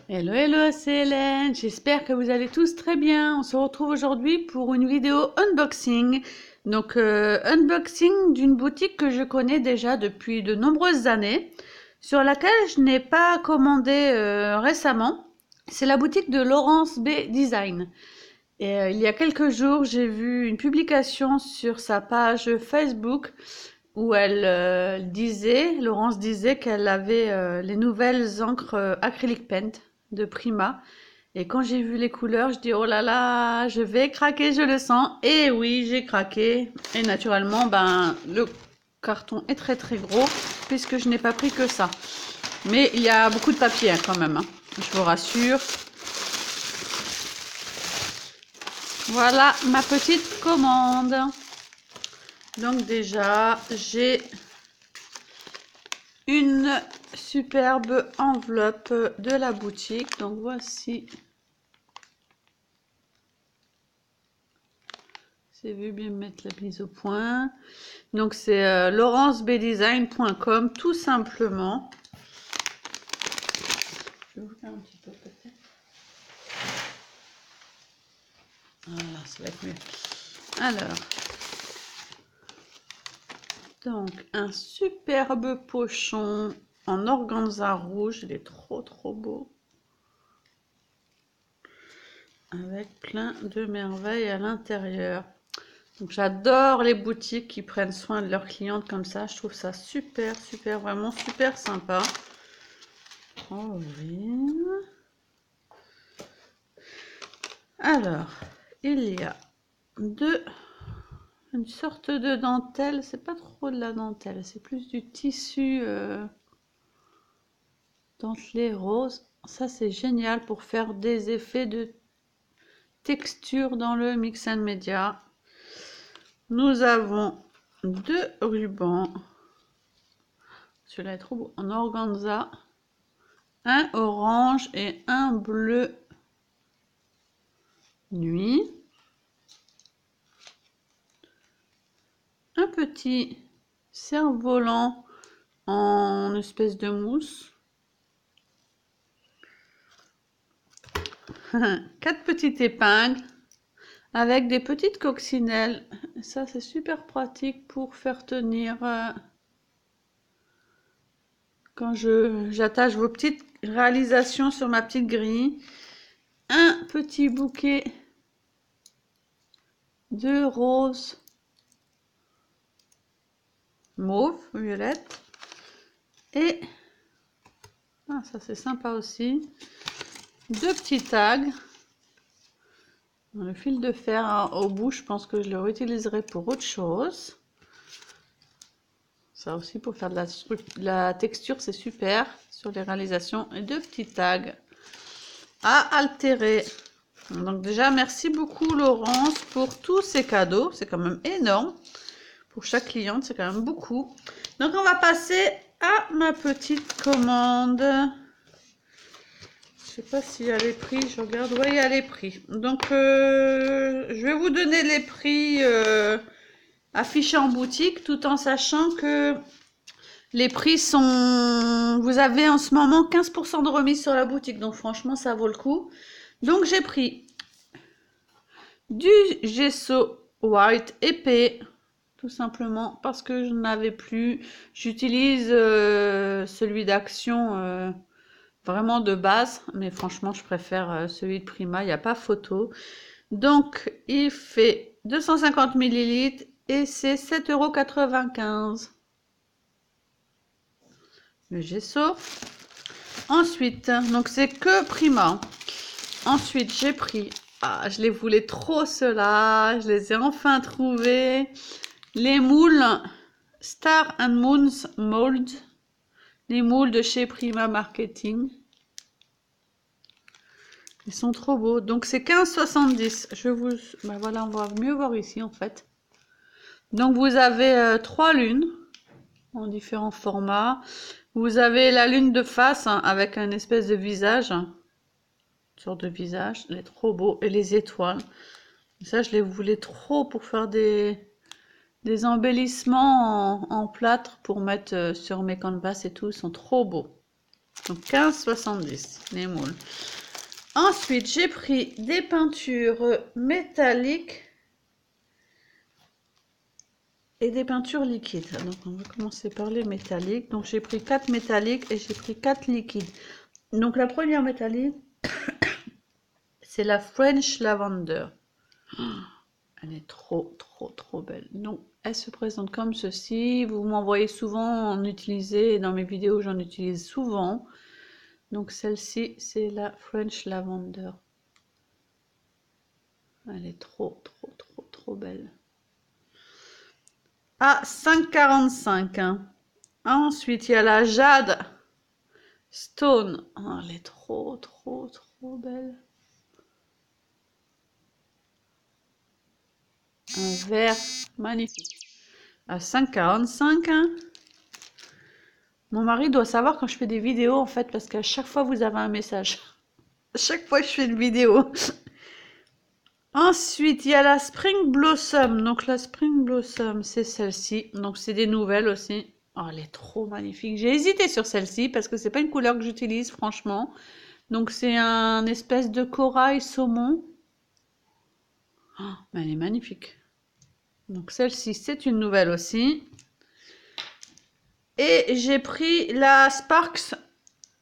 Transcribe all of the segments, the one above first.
Hello, hello, c'est Hélène. J'espère que vous allez tous très bien. On se retrouve aujourd'hui pour une vidéo unboxing. Unboxing d'une boutique que je connais déjà depuis de nombreuses années, sur laquelle je n'ai pas commandé récemment. C'est la boutique de Laurence B Design. Il y a quelques jours, j'ai vu une publication sur sa page Facebook où Laurence disait qu'elle avait les nouvelles encres acrylic paint de Prima. Et quand j'ai vu les couleurs, je dis oh là là, je vais craquer, je le sens. Et oui, j'ai craqué. Et naturellement, le carton est très très gros puisque je n'ai pas pris que ça. Mais il y a beaucoup de papier quand même, hein, je vous rassure. Voilà ma petite commande. Donc déjà, j'ai une superbe enveloppe de la boutique. Donc voici. J'ai vu bien mettre la mise au point. Donc c'est laurence-b-design.com tout simplement. Je vais vous faire un petit peu peut-être. Voilà, ça va être mieux. Alors, donc un superbe pochon en organza rouge. Il est trop trop beau. Avec plein de merveilles à l'intérieur. Donc j'adore les boutiques qui prennent soin de leurs clientes comme ça. Je trouve ça super, super, vraiment super sympa. Oh oui. Alors, il y a une sorte de dentelle. C'est pas trop de la dentelle, c'est plus du tissu dentelé rose. Ça c'est génial pour faire des effets de texture dans le Mix and Media. Nous avons deux rubans. Celui-là est trop beau. En organza. Un orange et un bleu nuit. Un petit cerf-volant en espèce de mousse. 4 petites épingles avec des petites coccinelles. Ça, c'est super pratique pour faire tenir quand j'attache vos petites réalisations sur ma petite grille. Un petit bouquet de roses mauve, violette. Et ça c'est sympa aussi. Deux petits tags. Le fil de fer au bout, je pense que je le réutiliserai pour autre chose. Ça aussi pour faire de la texture, c'est super sur les réalisations. Et deux petits tags à altérer. Donc déjà, merci beaucoup Laurence pour tous ces cadeaux. C'est quand même énorme. Pour chaque cliente, c'est quand même beaucoup. Donc on va passer à ma petite commande. Je sais pas s'il y a les prix, je regarde. Oui, il y a les prix. Donc je vais vous donner les prix affichés en boutique, tout en sachant que les prix sont... Vous avez en ce moment 15% de remise sur la boutique, donc franchement, ça vaut le coup. Donc j'ai pris du gesso white épais, tout simplement parce que je n'avais plus. J'utilise celui d'Action vraiment de base, mais franchement, je préfère celui de Prima, il n'y a pas photo. Donc, il fait 250 ml et c'est 7,95 €. Le gesso. Ensuite, donc c'est que Prima. Ensuite, j'ai pris, je les voulais trop ceux-là, je les ai enfin trouvés. Les moules Star and Moons Mold. Les moules de chez Prima Marketing. Ils sont trop beaux. Donc c'est 15,70 €. Voilà, on va mieux voir ici en fait. Donc vous avez 3 lunes en différents formats. Vous avez la lune de face avec un espèce de visage. Une sorte de visage. Elle est trop beau. Et les étoiles. Ça, je les voulais trop pour faire des embellissements en plâtre pour mettre sur mes canvas et tout. Ils sont trop beaux. Donc 15,70 les moules. Ensuite, j'ai pris des peintures métalliques et des peintures liquides. Donc, on va commencer par les métalliques. Donc, j'ai pris 4 métalliques et j'ai pris 4 liquides. Donc, la première métallique, c'est la French Lavender. Elle est trop belle. Donc, elle se présente comme ceci. Vous m'envoyez souvent en utiliser. Dans mes vidéos, j'en utilise souvent. Donc, celle-ci, c'est la French Lavender. Elle est trop belle. À 5,45. Hein. Ensuite, il y a la Jade Stone. Oh, elle est trop belle. Un vert magnifique. À 5,45. Hein. Mon mari doit savoir quand je fais des vidéos, en fait, parce qu'à chaque fois, vous avez un message. À chaque fois, je fais une vidéo. Ensuite, il y a la Spring Blossom. Donc, la Spring Blossom, c'est celle-ci. Donc, c'est des nouvelles aussi. Oh, elle est trop magnifique. J'ai hésité sur celle-ci parce que c'est pas une couleur que j'utilise, franchement. Donc, c'est un espèce de corail saumon. Oh, mais elle est magnifique. Donc, celle-ci, c'est une nouvelle aussi. Et j'ai pris la Sparks.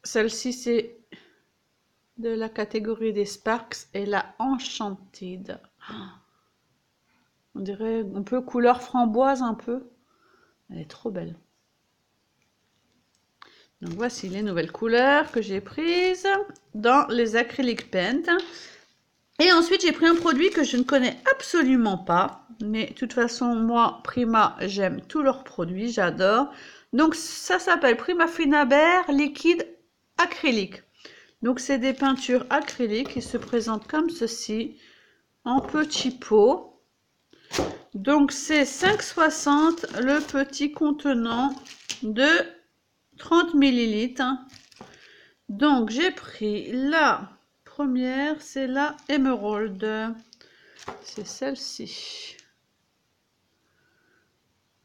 Celle-ci, c'est de la catégorie des Sparks et la Enchanted. On dirait un peu couleur framboise un peu. Elle est trop belle. Donc voici les nouvelles couleurs que j'ai prises dans les acrylic paint. Et ensuite j'ai pris un produit que je ne connais absolument pas. Mais de toute façon moi Prima j'aime tous leurs produits, j'adore. Donc ça s'appelle Prima Finaber liquide acrylique. Donc c'est des peintures acryliques qui se présentent comme ceci en petits pots. Donc c'est 5,60 le petit contenant de 30 ml. Donc j'ai pris la première, c'est la Emerald. C'est celle-ci.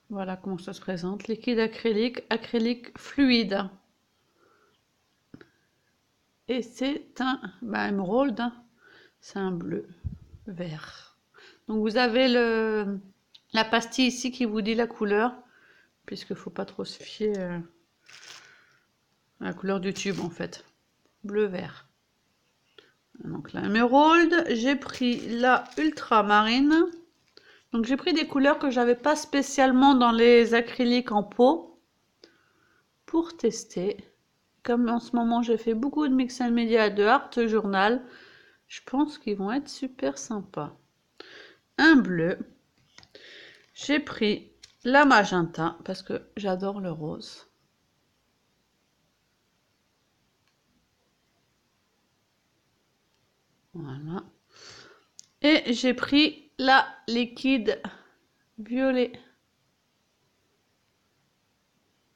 Voilà comment ça se présente. Liquide acrylique, acrylique fluide. Et c'est un Emerald, c'est un bleu vert. Donc vous avez la pastille ici qui vous dit la couleur, puisqu'il ne faut pas trop se fier à la couleur du tube en fait. Bleu vert. Donc la Emerald, j'ai pris la ultramarine. Donc j'ai pris des couleurs que j'avais pas spécialement dans les acryliques en pot pour tester. Comme en ce moment j'ai fait beaucoup de mix and media de art journal, je pense qu'ils vont être super sympas. Un bleu. J'ai pris la magenta parce que j'adore le rose. Voilà. Et j'ai pris la liquide violet.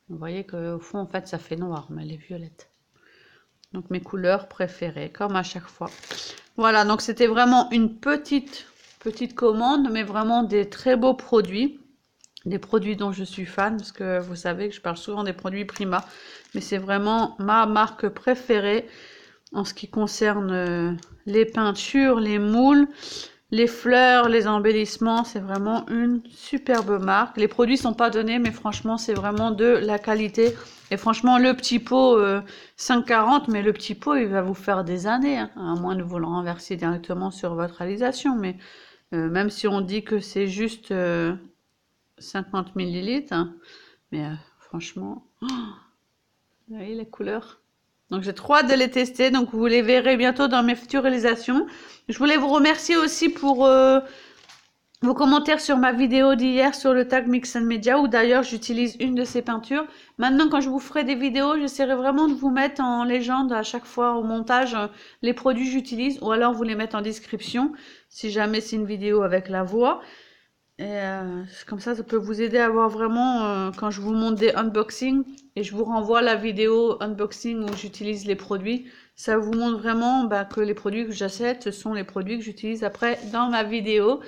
Vous voyez qu'au fond, en fait, ça fait noir, mais elle est violette. Donc, mes couleurs préférées, comme à chaque fois. Voilà, donc c'était vraiment une petite commande, mais vraiment des très beaux produits. Des produits dont je suis fan, parce que vous savez que je parle souvent des produits Prima. Mais c'est vraiment ma marque préférée en ce qui concerne les peintures, les moules. Les fleurs, les embellissements, c'est vraiment une superbe marque. Les produits sont pas donnés, mais franchement, c'est vraiment de la qualité. Et franchement, le petit pot 5,40, mais le petit pot, il va vous faire des années, hein, à moins de vous le renverser directement sur votre réalisation. Mais même si on dit que c'est juste 50 ml, hein, mais franchement, oh, vous voyez les couleurs. Donc j'ai trop hâte de les tester, donc vous les verrez bientôt dans mes futures réalisations. Je voulais vous remercier aussi pour vos commentaires sur ma vidéo d'hier sur le tag Mix and Media, où d'ailleurs j'utilise une de ces peintures. Maintenant quand je vous ferai des vidéos, j'essaierai vraiment de vous mettre en légende à chaque fois au montage les produits que j'utilise, ou alors vous les mettre en description si jamais c'est une vidéo avec la voix. Et comme ça peut vous aider à voir vraiment quand je vous montre des unboxings et je vous renvoie la vidéo unboxing où j'utilise les produits. Ça vous montre vraiment que les produits que j'achète, ce sont les produits que j'utilise après dans ma vidéo.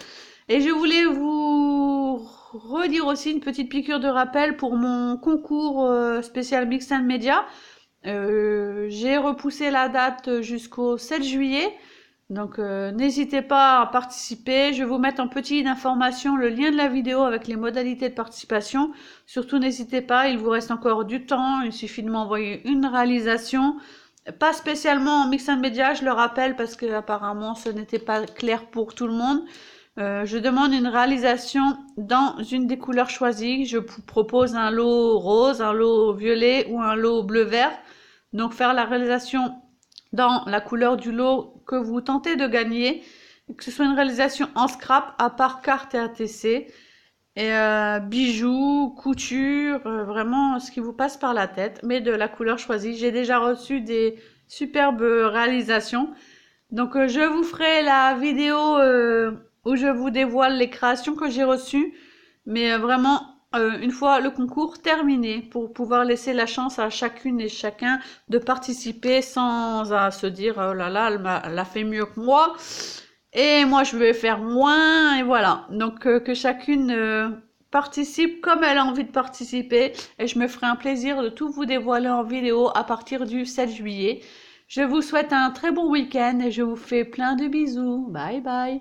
Et je voulais vous redire aussi une petite piqûre de rappel pour mon concours spécial Mix and Media. J'ai repoussé la date jusqu'au 7 juillet. Donc n'hésitez pas à participer. Je vais vous mettre en petite information le lien de la vidéo avec les modalités de participation. Surtout n'hésitez pas, il vous reste encore du temps. Il suffit de m'envoyer une réalisation. Pas spécialement en mix and media, je le rappelle parce que apparemment ce n'était pas clair pour tout le monde. Je demande une réalisation dans une des couleurs choisies. Je vous propose un lot rose, un lot violet ou un lot bleu-vert. Donc faire la réalisation dans la couleur du lot que vous tentez de gagner, que ce soit une réalisation en scrap, à part carte et ATC, et bijoux, couture, vraiment ce qui vous passe par la tête, mais de la couleur choisie. J'ai déjà reçu des superbes réalisations. Donc je vous ferai la vidéo où je vous dévoile les créations que j'ai reçues, mais vraiment une fois le concours terminé, pour pouvoir laisser la chance à chacune et chacun de participer sans se dire oh là là, elle a fait mieux que moi et moi je vais faire moins, et voilà. Donc que chacune participe comme elle a envie de participer, et je me ferai un plaisir de tout vous dévoiler en vidéo à partir du 7 juillet. Je vous souhaite un très bon week-end et je vous fais plein de bisous. Bye bye.